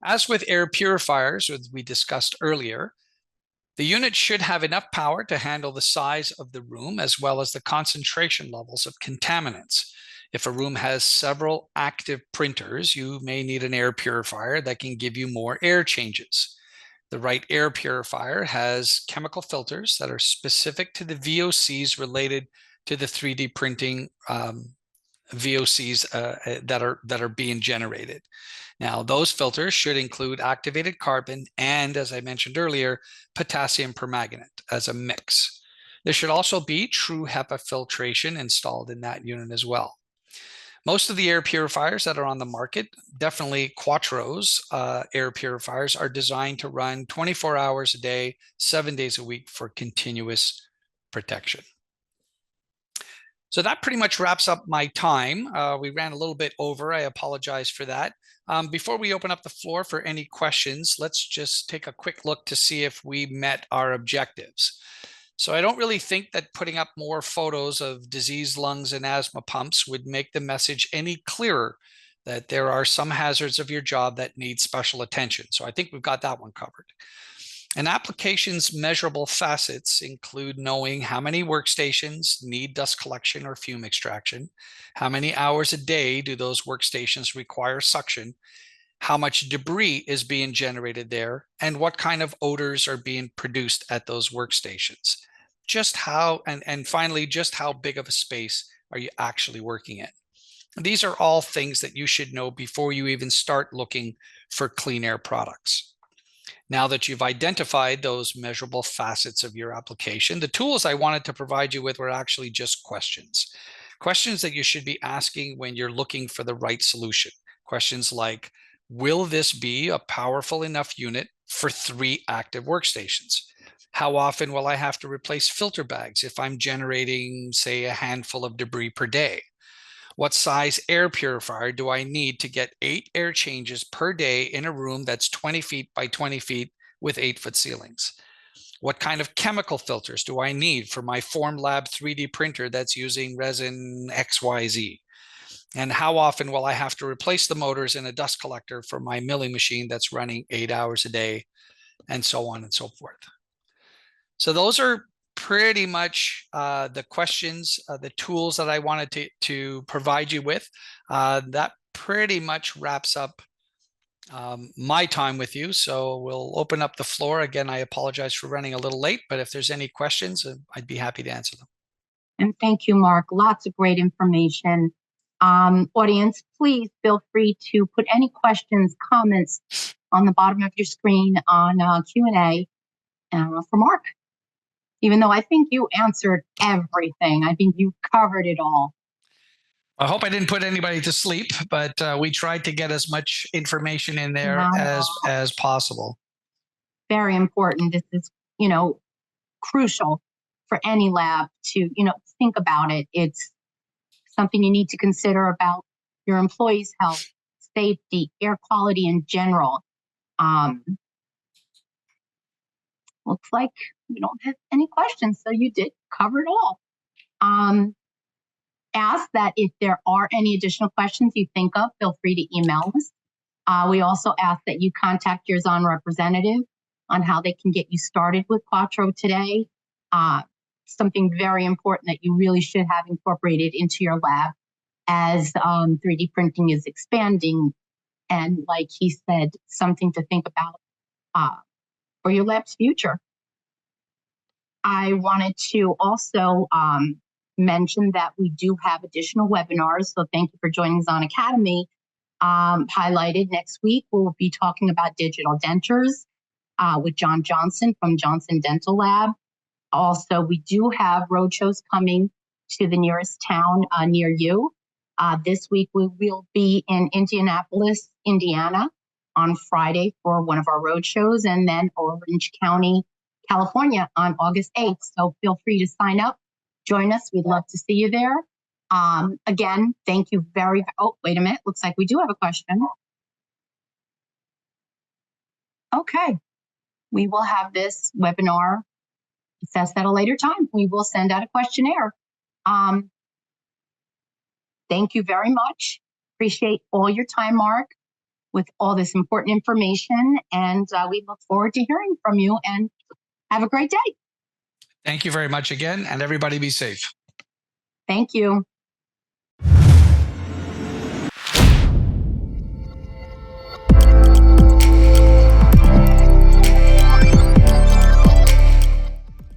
As with air purifiers, as we discussed earlier, the unit should have enough power to handle the size of the room as well as the concentration levels of contaminants. If a room has several active printers, you may need an air purifier that can give you more air changes. The right air purifier has chemical filters that are specific to the VOCs related to the 3D printing VOCs that are being generated. Now, those filters should include activated carbon and, as I mentioned earlier, potassium permanganate as a mix. There should also be true HEPA filtration installed in that unit as well. Most of the air purifiers that are on the market, definitely Quatro's air purifiers, are designed to run 24 hours a day, 7 days a week for continuous protection. So that pretty much wraps up my time. We ran a little bit over. I apologize for that. Before we open up the floor for any questions, let's just take a quick look to see if we met our objectives. So I don't really think that putting up more photos of diseased lungs and asthma pumps would make the message any clearer that there are some hazards of your job that need special attention. So I think we've got that one covered. An application's measurable facets include knowing how many workstations need dust collection or fume extraction, how many hours a day do those workstations require suction, how much debris is being generated there, and what kind of odors are being produced at those workstations. Just how, and finally, just how big of a space are you actually working in? These are all things that you should know before you even start looking for clean air products. Now that you've identified those measurable facets of your application, the tools I wanted to provide you with were actually just questions. Questions that you should be asking when you're looking for the right solution. Questions like, will this be a powerful enough unit for 3 active workstations? How often will I have to replace filter bags if I'm generating, say, a handful of debris per day? What size air purifier do I need to get 8 air changes per day in a room that's 20 feet by 20 feet with 8-foot ceilings? What kind of chemical filters do I need for my Formlab 3D printer that's using resin XYZ? And how often will I have to replace the motors in a dust collector for my milling machine that's running 8 hours a day, and so on and so forth. So those are pretty much the questions, the tools that I wanted to provide you with. That pretty much wraps up my time with you. So we'll open up the floor. Again, I apologize for running a little late, but if there's any questions, I'd be happy to answer them. And thank you, Mark. Lots of great information. Audience, please feel free to put any questions, comments on the bottom of your screen on Q&A for Mark. Even though I think you answered everything. I think you covered it all. I hope I didn't put anybody to sleep, but we tried to get as much information in there as possible. Very important. This is, crucial for any lab to, think about it. It's something you need to consider about your employees' health, safety, air quality in general. Looks like we don't have any questions, so you did cover it all. Ask that if there are any additional questions you think of, feel free to email us. We also ask that you contact your Zahn representative on how they can get you started with Quatro today. Something very important that you really should have incorporated into your lab as 3D printing is expanding. And like he said, something to think about for your lab's future. I wanted to also mention that we do have additional webinars. So thank you for joining Zahn Academy. Highlighted next week, we'll be talking about digital dentures with John Johnson from Johnson Dental Lab. Also, we do have roadshows coming to the nearest town near you. This week, we will be in Indianapolis, Indiana on Friday for one of our roadshows, and then Orange County, California on August 8th. So feel free to sign up, join us. We'd love to see you there. Again, thank you oh, wait a minute. Looks like we do have a question. Okay. We will have this webinar assessed at a later time. We will send out a questionnaire. Thank you very much. Appreciate all your time, Mark, with all this important information. And we look forward to hearing from you, and have a great day. Thank you very much again, and everybody be safe. Thank you.